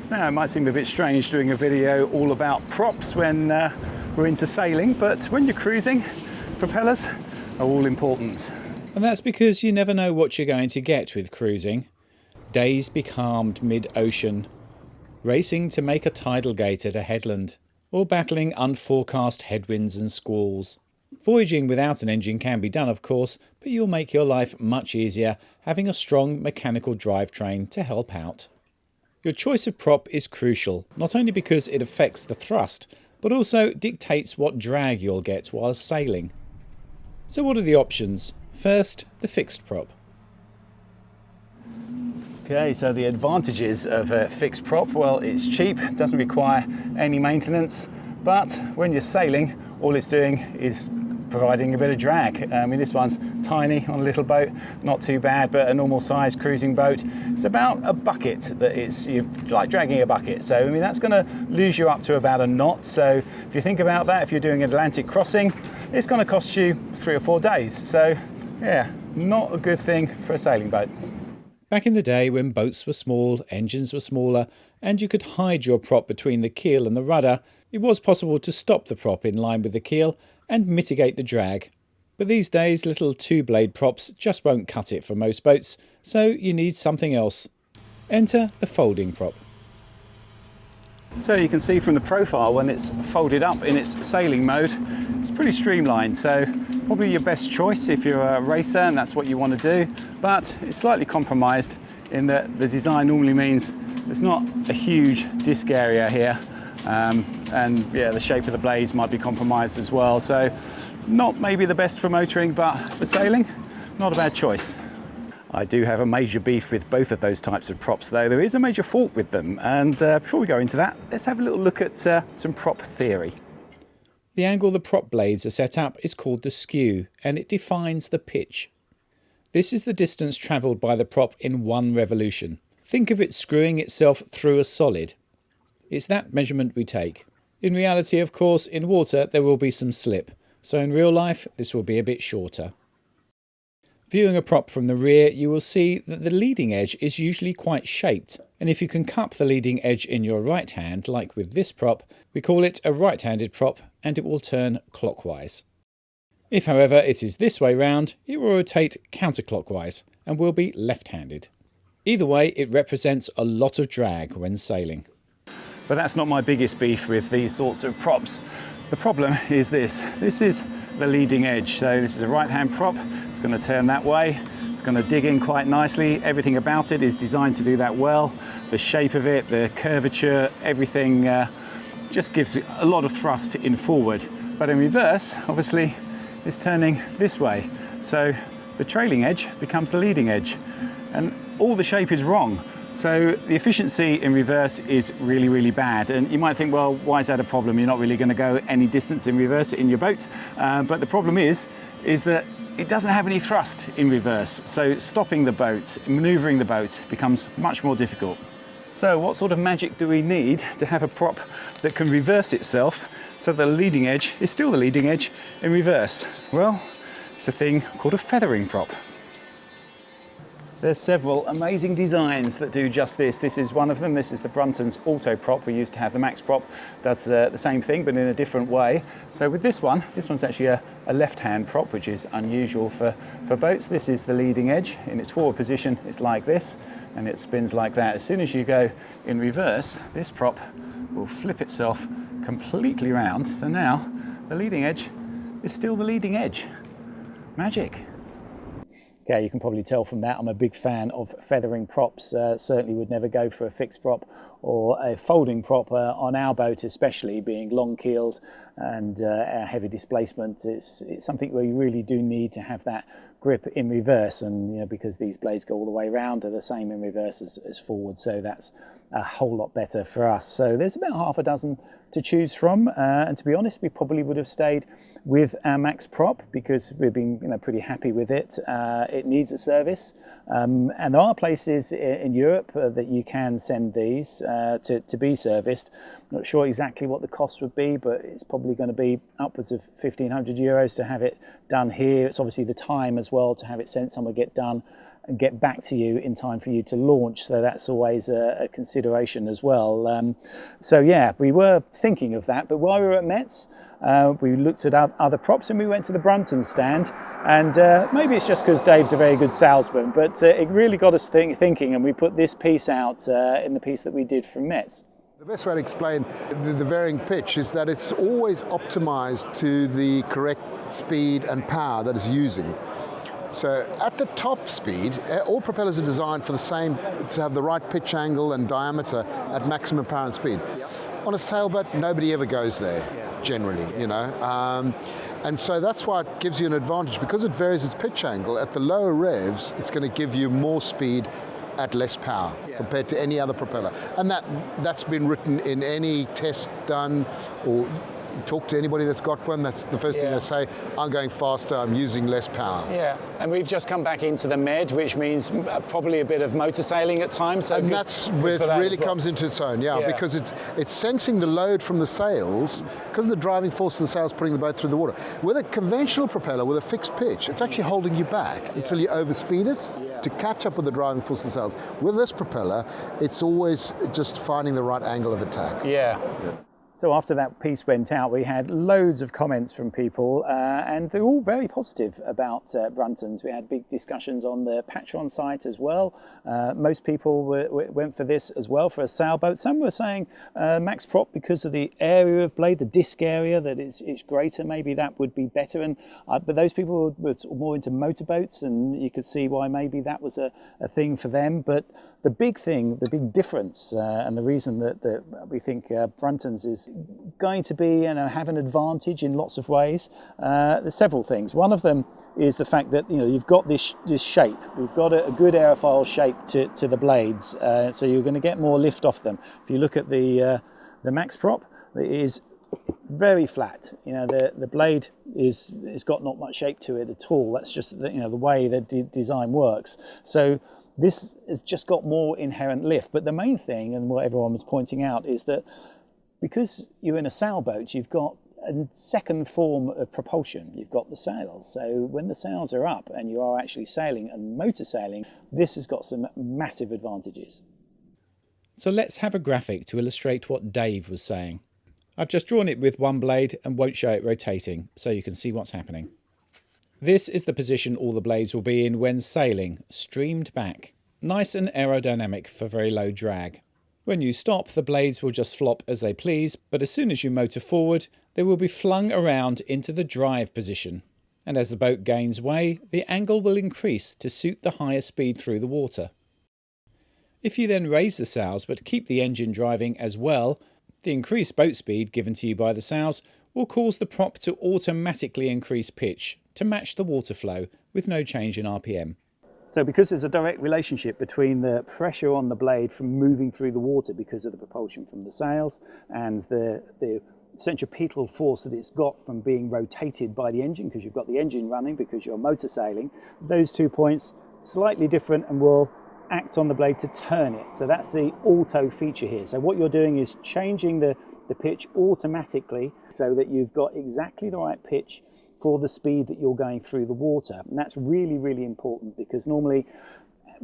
Now, it might seem a bit strange doing a video all about props when we're into sailing, but when you're cruising, propellers are all important. And that's because you never know what you're going to get with cruising. Days becalmed mid-ocean, racing to make a tidal gate at a headland, or battling unforecast headwinds and squalls. Voyaging without an engine can be done, of course, but you'll make your life much easier having a strong mechanical drivetrain to help out. Your choice of prop is crucial, not only because it affects the thrust, but also dictates what drag you'll get while sailing. So what are the options? First, the fixed prop. Okay, so the advantages of a fixed prop, well, it's cheap, doesn't require any maintenance, but when you're sailing, all it's doing is providing a bit of drag. I mean, this one's tiny on a little boat, not too bad, but a normal size cruising boat, it's about a bucket that you're like dragging a bucket. So, I mean, that's going to lose you up to about a knot. So if you think about that, if you're doing an Atlantic crossing, it's going to cost you 3 or 4 days. So yeah, not a good thing for a sailing boat. Back in the day when boats were small, engines were smaller, and you could hide your prop between the keel and the rudder, it was possible to stop the prop in line with the keel and mitigate the drag. But these days, little two-blade props just won't cut it for most boats, so you need something else. Enter the folding prop. So you can see from the profile when it's folded up in its sailing mode, it's pretty streamlined. So probably your best choice if you're a racer and that's what you want to do. But it's slightly compromised in that the design normally means there's not a huge disc area here. And yeah, the shape of the blades might be compromised as well. So not maybe the best for motoring, but for sailing, not a bad choice. I do have a major beef with both of those types of props, though. There is a major fault with them. And before we go into that, let's have a little look at some prop theory. The angle the prop blades are set up is called the skew, and it defines the pitch. This is the distance travelled by the prop in one revolution. Think of it screwing itself through a solid. It's that measurement we take. In reality, of course, in water there will be some slip, so in real life this will be a bit shorter. Viewing a prop from the rear, you will see that the leading edge is usually quite shaped, and if you can cup the leading edge in your right hand, like with this prop, we call it a right-handed prop, and it will turn clockwise. If, however, it is this way round, it will rotate counterclockwise and will be left-handed. Either way, it represents a lot of drag when sailing. But that's not my biggest beef with these sorts of props. The problem is this. This is the leading edge. So this is a right-hand prop. It's going to turn that way. It's going to dig in quite nicely. Everything about it is designed to do that well. The shape of it, the curvature, everything just gives a lot of thrust in forward. But in reverse, obviously, it's turning this way. So the trailing edge becomes the leading edge. And all the shape is wrong. So the efficiency in reverse is really, really bad. And you might think, well, why is that a problem? You're not really going to go any distance in reverse in your boat. But the problem is that it doesn't have any thrust in reverse. So stopping the boat, maneuvering the boat becomes much more difficult. So what sort of magic do we need to have a prop that can reverse itself so the leading edge is still the leading edge in reverse? Well, it's a thing called a feathering prop. There's several amazing designs that do just this. This is one of them. This is the Bruntons Autoprop. We used to have the Maxprop, does the same thing but in a different way. So with this one's actually a left-hand prop, which is unusual for boats. This is the leading edge. In its forward position, it's like this, and it spins like that. As soon as you go in reverse, this prop will flip itself completely round. So now the leading edge is still the leading edge. Magic. Okay, you can probably tell from that I'm a big fan of feathering props. Certainly would never go for a fixed prop or a folding prop on our boat, especially being long keeled and our heavy displacement. It's something where you really do need to have that grip in reverse, and you know, because these blades go all the way around, they're the same in reverse as forward, so that's a whole lot better for us. So there's about half a dozen to choose from, and to be honest, we probably would have stayed with our Maxprop because we've been pretty happy with it. It needs a service, and there are places in Europe that you can send these to be serviced. I'm not sure exactly what the cost would be, but it's probably going to be upwards of 1,500 euros to have it done here. It's obviously the time as well to have it sent somewhere, get done, get back to you in time for you to launch. So that's always a consideration as well. So yeah, we were thinking of that, but while we were at Metz, we looked at other props and we went to the Bruntons stand, and maybe it's just because Dave's a very good salesman, but it really got us thinking, and we put this piece out in the piece that we did from Metz. The best way to explain the varying pitch is that it's always optimized to the correct speed and power that it's using. So at the top speed, all propellers are designed for the same, to have the right pitch angle and diameter at maximum power and speed. On a sailboat, nobody ever goes there, generally, you know. And so that's why it gives you an advantage. Because it varies its pitch angle, at the lower revs, it's going to give you more speed at less power compared to any other propeller. And that's been written in any test done, or talk to anybody that's got one, that's the first thing they say, I'm going faster, I'm using less power. Yeah, and we've just come back into the Med, which means probably a bit of motor sailing at times. So and that's where it really comes into its own, because it's sensing the load from the sails, because of the driving force of the sails putting the boat through the water. With a conventional propeller with a fixed pitch, it's actually holding you back until you overspeed it to catch up with the driving force of the sails. With this propeller, it's always just finding the right angle of attack. Yeah. So after that piece went out, we had loads of comments from people, and they're all very positive about Bruntons. We had big discussions on the Patreon site as well. Most people went for this as well for a sailboat. Some were saying Maxprop, because of the area of blade, the disc area, that it's greater. Maybe that would be better. And but those people were more into motorboats, and you could see why maybe that was a thing for them. But the big thing, the big difference, and the reason that we think Bruntons is going to be, have an advantage in lots of ways. There's several things. One of them is the fact that you've got this shape. We've got a good aerofoil shape to the blades, so you're going to get more lift off them. If you look at the Maxprop, it is very flat. The blade is got not much shape to it at all. That's just the way the design works. So this has just got more inherent lift. But the main thing, and what everyone was pointing out, is that because you're in a sailboat, you've got a second form of propulsion. You've got the sails. So when the sails are up and you are actually sailing and motor sailing, this has got some massive advantages. So let's have a graphic to illustrate what Dave was saying. I've just drawn it with one blade and won't show it rotating, so you can see what's happening. This is the position all the blades will be in when sailing, streamed back. Nice and aerodynamic for very low drag. When you stop, the blades will just flop as they please, but as soon as you motor forward, they will be flung around into the drive position. And as the boat gains way, the angle will increase to suit the higher speed through the water. If you then raise the sails but keep the engine driving as well, the increased boat speed given to you by the sails will cause the prop to automatically increase pitch to match the water flow with no change in RPM. So because there's a direct relationship between the pressure on the blade from moving through the water because of the propulsion from the sails and the centripetal force that it's got from being rotated by the engine, because you've got the engine running because you're motor sailing, those 2 points slightly different and will act on the blade to turn it. So that's the auto feature here. So what you're doing is changing the pitch automatically so that you've got exactly the right pitch for the speed that you're going through the water. And that's really, really important, because normally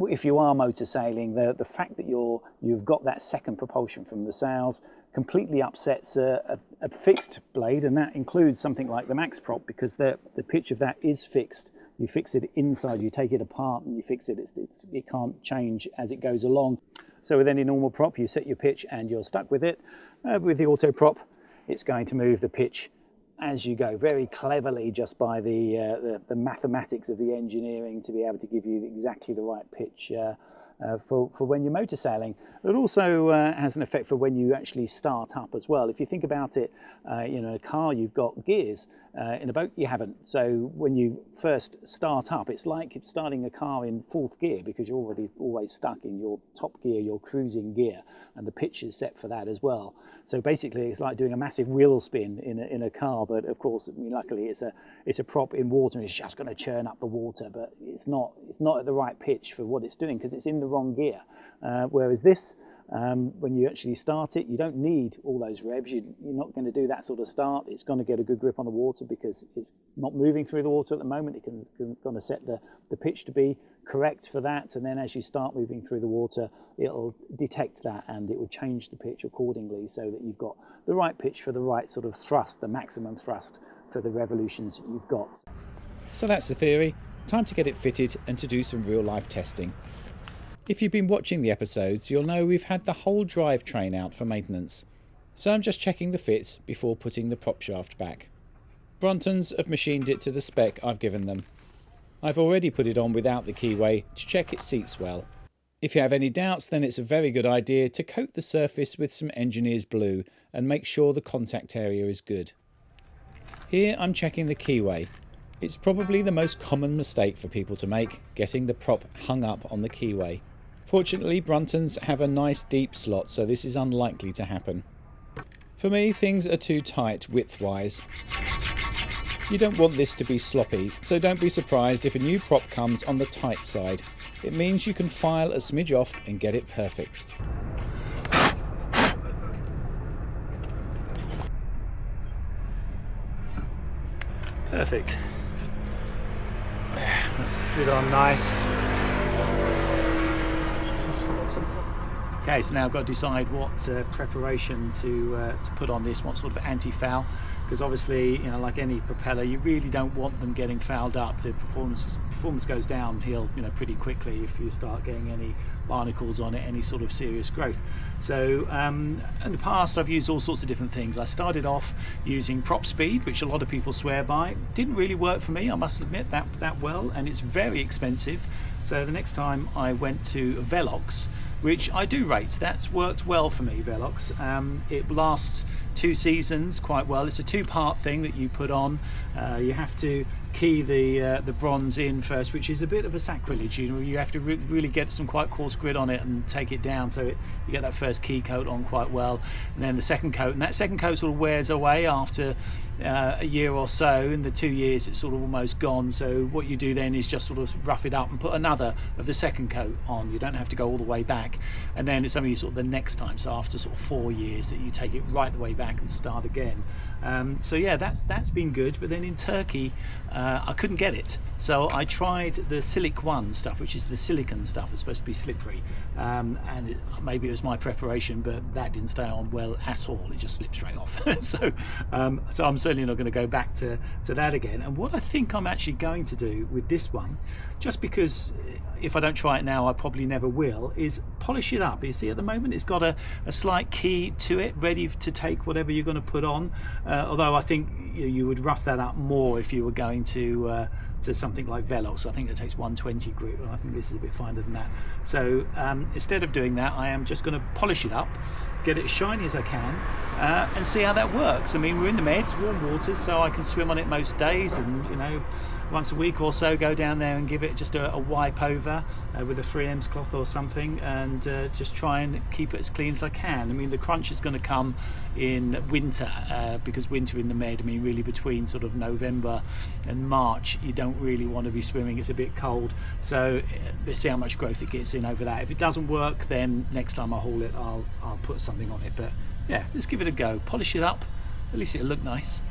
if you are motor sailing, the fact that you've got that second propulsion from the sails completely upsets a fixed blade, and that includes something like the Maxprop, because the pitch of that is fixed. You fix it inside, you take it apart and you fix it. It can't change as it goes along. So with any normal prop, you set your pitch and you're stuck with it. With the Autoprop, it's going to move the pitch as you go, very cleverly, just by the mathematics of the engineering, to be able to give you exactly the right pitch for when you're motor sailing. It also has an effect for when you actually start up as well. If you think about it, in a car you've got gears, in a boat you haven't. So when you first start up, it's like starting a car in fourth gear, because you're already always stuck in your top gear, your cruising gear, and the pitch is set for that as well. So basically it's like doing a massive wheel spin in a car, but of course, luckily it's a prop in water and it's just going to churn up the water, but it's not at the right pitch for what it's doing because it's in the wrong gear. Whereas this When you actually start it, you don't need all those revs. You're not going to do that sort of start. It's going to get a good grip on the water because it's not moving through the water at the moment. It can going to set the pitch to be correct for that, and then as you start moving through the water, it'll detect that and it will change the pitch accordingly so that you've got the right pitch for the right sort of thrust, the maximum thrust for the revolutions you've got. So that's the theory. Time to get it fitted and to do some real life testing. If you've been watching the episodes, you'll know we've had the whole drivetrain out for maintenance. So I'm just checking the fit before putting the prop shaft back. Bruntons have machined it to the spec I've given them. I've already put it on without the keyway to check it seats well. If you have any doubts, then it's a very good idea to coat the surface with some engineer's blue and make sure the contact area is good. Here I'm checking the keyway. It's probably the most common mistake for people to make, getting the prop hung up on the keyway. Fortunately, Bruntons have a nice deep slot, so this is unlikely to happen. For me, things are too tight width-wise. You don't want this to be sloppy, so don't be surprised if a new prop comes on the tight side. It means you can file a smidge off and get it perfect. Perfect. That's slid on nice. Okay, so now I've got to decide what preparation to put on this, what sort of anti-foul, because obviously, you know, like any propeller, you really don't want them getting fouled up. The performance goes downhill, you know, pretty quickly if you start getting any barnacles on it, any sort of serious growth. So in the past I've used all sorts of different things. I started off using prop speed, which a lot of people swear by. Didn't really work for me, I must admit, that well, and it's very expensive. So the next time I went to Velox, which I do rate. That's worked well for me, Velox. It lasts 2 seasons quite well. It's a 2-part thing that you put on. You have to key the bronze in first, which is a bit of a sacrilege. You know, you have to really get some quite coarse grit on it and take it down, so you get that first key coat on quite well, and then the second coat, and that second coat sort of wears away after a year or so. In the 2 years it's sort of almost gone, so what you do then is just sort of rough it up and put another of the second coat on. You don't have to go all the way back, and then it's only sort of the next time, so after sort of 4 years, that you take it right the way back and start again. So yeah, that's been good. But then in Turkey I couldn't get it, so I tried the Silic 1 stuff, which is the silicon stuff. It's supposed to be slippery, and maybe it was my preparation, but that didn't stay on well at all. It just slipped straight off. So I'm certainly not going to go back to that again. And what I think I'm actually going to do with this one, just because if I don't try it now I probably never will, is polish it up. You see, at the moment it's got a slight key to it, ready to take whatever you're going to put on, although I think you would rough that up more if you were going to something like Velox. I think it takes 120 grit, and I think this is a bit finer than that. So instead of doing that, I am just going to polish it up, get it as shiny as I can, and see how that works. I mean, we're in the Meds, warm waters, so I can swim on it most days, and you know, once a week or so go down there and give it just a wipe over with a 3M's cloth or something, and just try and keep it as clean as I can. I mean, the crunch is going to come in winter, because winter in the Med, I mean, really between sort of November and March, you don't really want to be swimming. It's a bit cold, so let's see how much growth it gets in over that. If it doesn't work, then next time I haul it, I'll put something on it. But yeah, let's give it a go, polish it up, at least it'll look nice.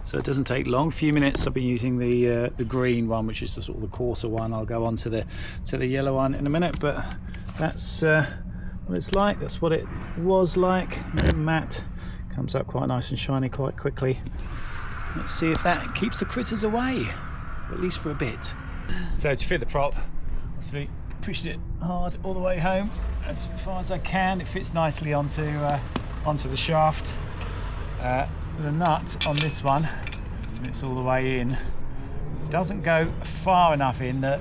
So it doesn't take long, a few minutes. I've been using the green one, which is the sort of the coarser one. I'll go on to the yellow one in a minute, but that's what it's like. That's what it was like. Matte comes up quite nice and shiny quite quickly. Let's see if that keeps the critters away, at least for a bit. So to fit the prop, I've pushed it hard all the way home as far as I can. It fits nicely onto the shaft. The nut on this one, it's all the way in, doesn't go far enough in that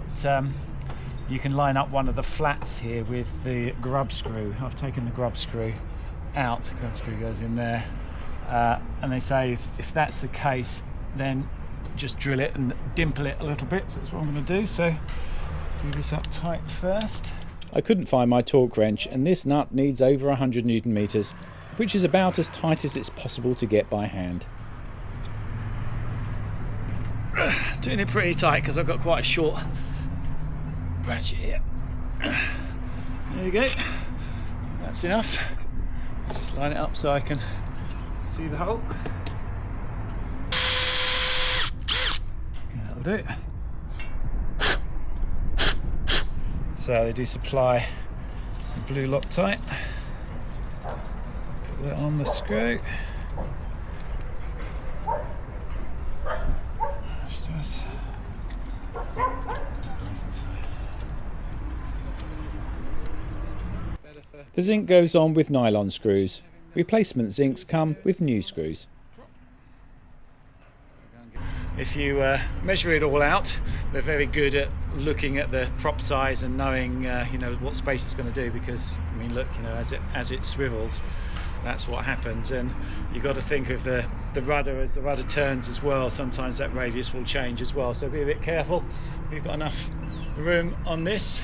you can line up one of the flats here with the grub screw. I've taken the grub screw out, the grub screw goes in there, and they say if that's the case, then just drill it and dimple it a little bit. So that's what I'm going to do. So do this up tight first. I couldn't find my torque wrench, and this nut needs over 100 Newton meters, which is about as tight as it's possible to get by hand. Doing it pretty tight because I've got quite a short ratchet here. There you go. That's enough. Just line it up so I can see the hole. That'll do it. So they do supply some blue Loctite. Put that on the screw. Just nice and tight. The zinc goes on with nylon screws. Replacement zincs come with new screws. If you measure it all out, they're very good at looking at the prop size and knowing you know, what space it's going to do, because I mean, look, you know, as it swivels, that's what happens. And you've got to think of the rudder as the rudder turns as well. Sometimes that radius will change as well, so be a bit careful. We've got enough room on this.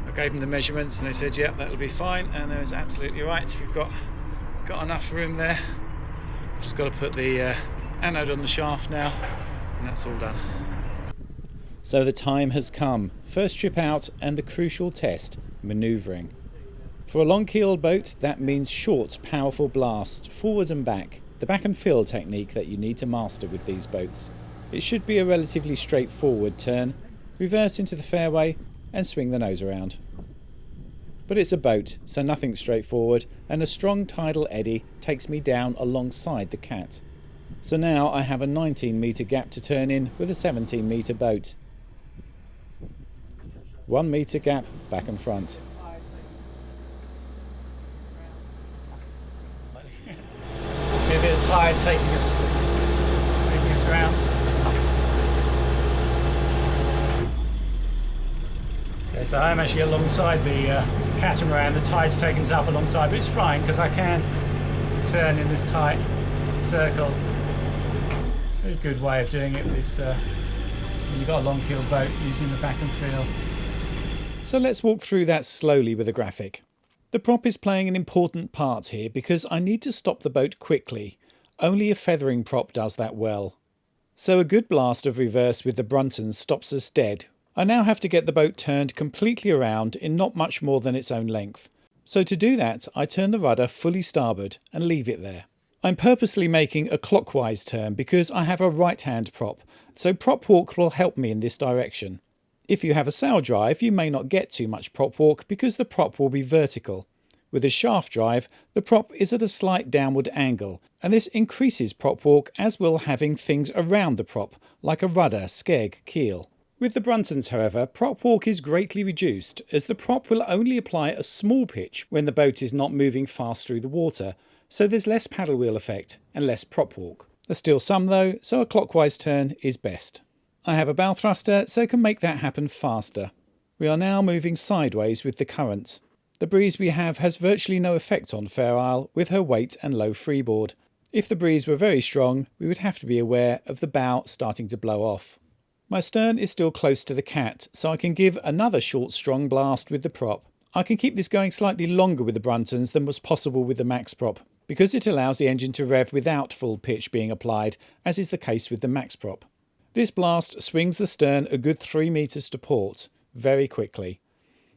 I gave them the measurements and they said, yeah, that'll be fine, and they was absolutely right. We've got enough room there. Just got to put the anode on the shaft now, and that's all done. So the time has come. First trip out and the crucial test, manoeuvring. For a long keeled boat, that means short, powerful blast, forward and back. The back and fill technique that you need to master with these boats. It should be a relatively straightforward turn, reverse into the fairway and swing the nose around. But it's a boat, so nothing straightforward, and a strong tidal eddy takes me down alongside the cat. So now I have a 19-metre gap to turn in with a 17-metre boat. 1 metre gap back and front. Must be a bit of tide taking us around. Okay, so I'm actually alongside the catamaran. The tide's taken us up alongside, but it's fine because I can turn in this tight circle. A good way of doing it with this when you've got a long keeled boat, using the back and feel. So let's walk through that slowly with a graphic. The prop is playing an important part here because I need to stop the boat quickly. Only a feathering prop does that well. So a good blast of reverse with the Bruntons stops us dead. I now have to get the boat turned completely around in not much more than its own length. So to do that, I turn the rudder fully starboard and leave it there. I'm purposely making a clockwise turn because I have a right-hand prop, so prop walk will help me in this direction. If you have a sail drive, you may not get too much prop walk because the prop will be vertical. With a shaft drive, the prop is at a slight downward angle, and this increases prop walk as will having things around the prop, like a rudder, skeg, keel. With the Bruntons, however, prop walk is greatly reduced, as the prop will only apply a small pitch when the boat is not moving fast through the water, so there's less paddle wheel effect and less prop walk. There's still some though, so a clockwise turn is best. I have a bow thruster, so can make that happen faster. We are now moving sideways with the current. The breeze we have has virtually no effect on Fair Isle with her weight and low freeboard. If the breeze were very strong, we would have to be aware of the bow starting to blow off. My stern is still close to the cat, so I can give another short strong blast with the prop. I can keep this going slightly longer with the Bruntons than was possible with the Maxprop, because it allows the engine to rev without full pitch being applied, as is the case with the Maxprop. This blast swings the stern a good 3 metres to port, very quickly.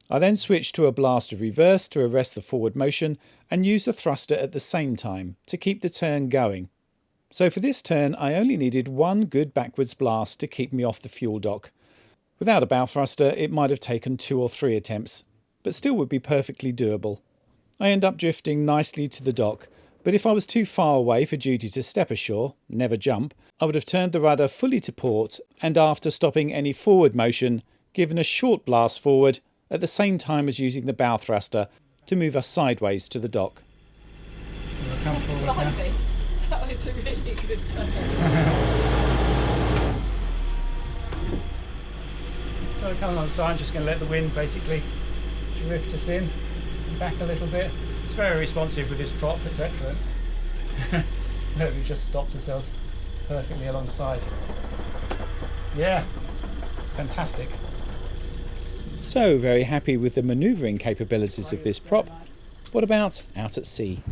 I then switch to a blast of reverse to arrest the forward motion and use the thruster at the same time to keep the turn going. So for this turn I only needed one good backwards blast to keep me off the fuel dock. Without a bow thruster it might have taken 2 or 3 attempts, but still would be perfectly doable. I end up drifting nicely to the dock, but if I was too far away for duty to step ashore, never jump, I would have turned the rudder fully to port and after stopping any forward motion, given a short blast forward at the same time as using the bow thruster to move us sideways to the dock. Come forward now. That was a really good turn. So come alongside, I'm just going to let the wind basically drift us in and back a little bit. It's very responsive with this prop, it's excellent. Look, we've just stopped ourselves perfectly alongside. Yeah, fantastic. So very happy with the manoeuvring capabilities of this prop. What about out at sea?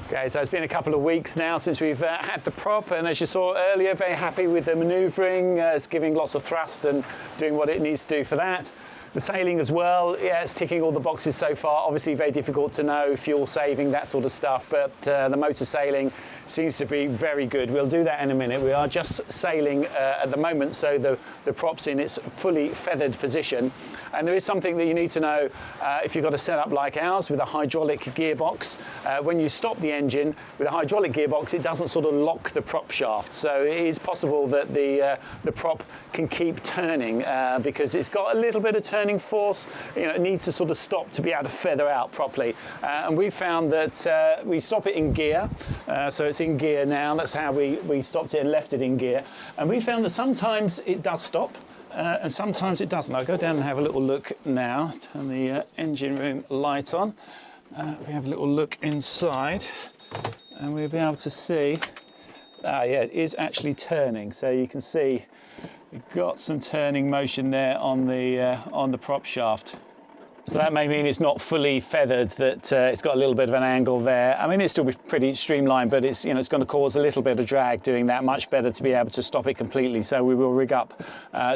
Okay, so it's been a couple of weeks now since we've had the prop, and as you saw earlier, very happy with the manoeuvring. It's giving lots of thrust and doing what it needs to do for that. The sailing as well, yeah, it's ticking all the boxes so far. Obviously very difficult to know, fuel saving, that sort of stuff, but the motor sailing seems to be very good. We'll do that in a minute. We are just sailing at the moment, so the prop's in its fully feathered position. And there is something that you need to know if you've got a setup like ours with a hydraulic gearbox. When you stop the engine with a hydraulic gearbox, it doesn't sort of lock the prop shaft. So it is possible that the prop can keep turning because it's got a little bit of turning force. You know, it needs to sort of stop to be able to feather out properly. And we found that we stop it in gear, so it's in gear now. That's how we stopped it and left it in gear. And we found that sometimes it does stop and sometimes it doesn't. I'll go down and have a little look now. Turn the engine room light on. We have a little look inside and we'll be able to see, yeah, it is actually turning. So you can see we've got some turning motion there on the prop shaft. So that may mean it's not fully feathered, that it's got a little bit of an angle there. I mean, it's still pretty streamlined, but it's, you know, it's going to cause a little bit of drag doing that. Much better to be able to stop it completely. So we will rig up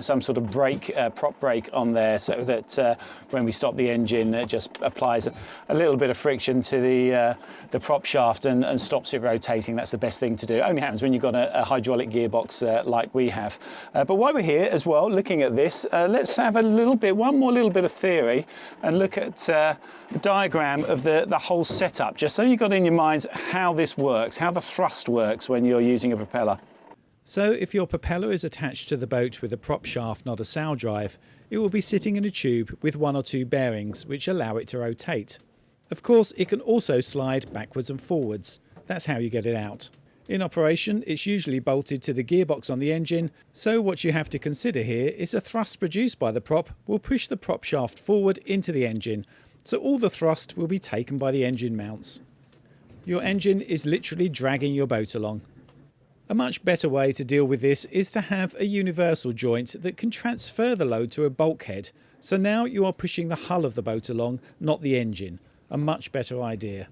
some sort of brake, prop brake on there, so that when we stop the engine, it just applies a little bit of friction to the prop shaft and stops it rotating. That's the best thing to do. It only happens when you've got a hydraulic gearbox like we have. But while we're here as well, looking at this, let's have one more little bit of theory and look at a diagram of the whole setup, just so you've got in your minds how this works, how the thrust works when you're using a propeller. So if your propeller is attached to the boat with a prop shaft, not a sail drive, it will be sitting in a tube with one or two bearings which allow it to rotate. Of course, it can also slide backwards and forwards. That's how you get it out. In operation, it's usually bolted to the gearbox on the engine, so what you have to consider here is the thrust produced by the prop will push the prop shaft forward into the engine, so all the thrust will be taken by the engine mounts. Your engine is literally dragging your boat along. A much better way to deal with this is to have a universal joint that can transfer the load to a bulkhead, so now you are pushing the hull of the boat along, not the engine. A much better idea.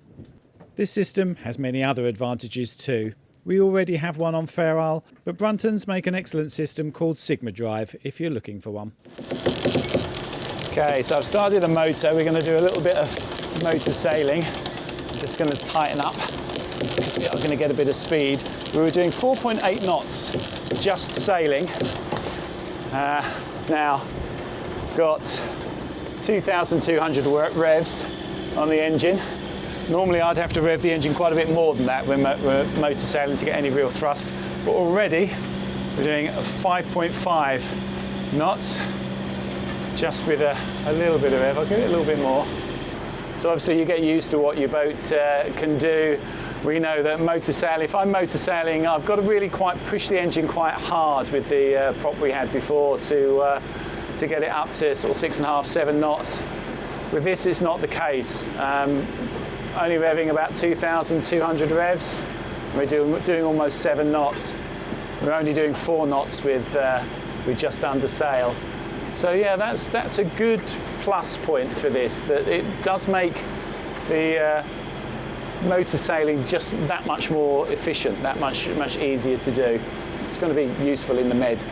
This system has many other advantages too. We already have one on Fair Isle, but Bruntons make an excellent system called Sigma Drive if you're looking for one. Okay, so I've started the motor. We're going to do a little bit of motor sailing. I'm just going to tighten up because we are going to get a bit of speed. We were doing 4.8 knots just sailing. Now got 2,200 revs on the engine. Normally I'd have to rev the engine quite a bit more than that when we're motor sailing to get any real thrust, but already we're doing 5.5 knots just with a little bit of rev. I'll give it a little bit more. So obviously you get used to what your boat can do. We know that motor sailing, if I'm motor sailing, I've got to really quite push the engine quite hard with the prop we had before to get it up to sort of 6.5, 7 knots. With this, it's not the case. Only revving about 2,200 revs. We're doing almost 7 knots. We're only doing 4 knots with just under sail. So yeah, that's a good plus point for this, that it does make the motor sailing just that much more efficient, that much easier to do. It's going to be useful in the Med.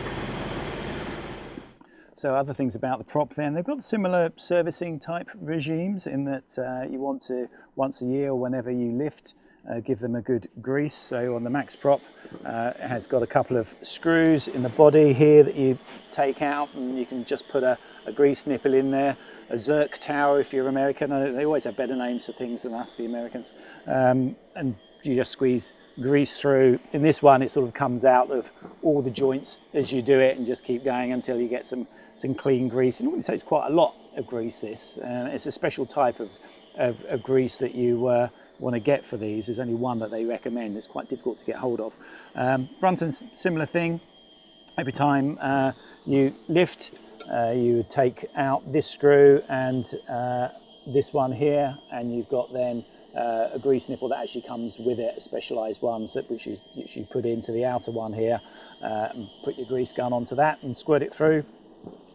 So other things about the prop then, they've got similar servicing type regimes in that you want to, once a year or whenever you lift, give them a good grease. So on the Maxprop, it has got a couple of screws in the body here that you take out, and you can just put a grease nipple in there. A Zerk tower if you're American. They always have better names for things than us, the Americans. And you just squeeze grease through. In this one, it sort of comes out of all the joints as you do it, and just keep going until you get some clean grease. And it takes quite a lot of grease, this. It's a special type of grease that you want to get for these. There's only one that they recommend. It's quite difficult to get hold of. Bruntons, similar thing. Every time you lift, you would take out this screw and this one here, and you've got then a grease nipple that actually comes with it, a specialised one, which you put into the outer one here, and put your grease gun onto that and squirt it through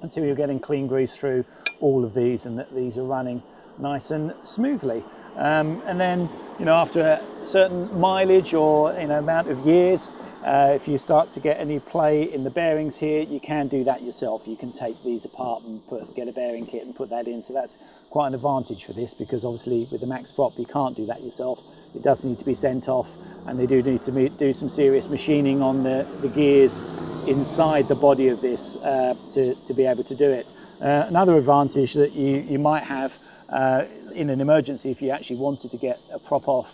until you're getting clean grease through all of these, and that these are running nice and smoothly. And then, you know, after certain mileage or amount of years, if you start to get any play in the bearings here, you can do that yourself. You can take these apart and get a bearing kit and put that in. So that's quite an advantage for this, because obviously with the Maxprop you can't do that yourself. It does need to be sent off, and they do need to do some serious machining on the gears inside the body of this to be able to do it. Another advantage that you might have in an emergency, if you actually wanted to get a prop off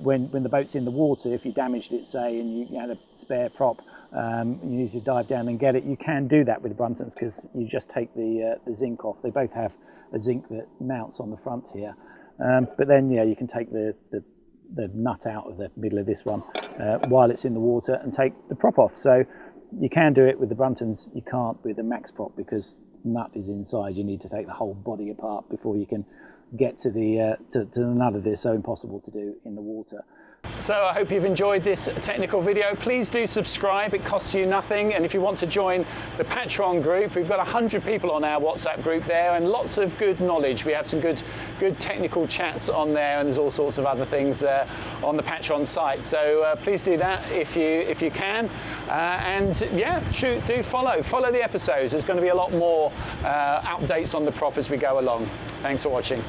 when the boat's in the water, if you damaged it, say, and you had a spare prop, you need to dive down and get it, you can do that with the Bruntons, because you just take the zinc off. They both have a zinc that mounts on the front here, but then you can take the nut out of the middle of this one while it's in the water and take the prop off. So you can do it with the Bruntons. You can't with the Maxprop, because the nut is inside. You need to take the whole body apart before you can get to the nut of this. So impossible to do in the water. So I hope you've enjoyed this technical video. Please do subscribe, it costs you nothing. And if you want to join the Patreon group, we've got 100 people on our WhatsApp group there, and lots of good knowledge. We have some good technical chats on there, and there's all sorts of other things on the Patreon site. So please do that if you can. And yeah, do follow the episodes. There's going to be a lot more updates on the prop as we go along. Thanks for watching.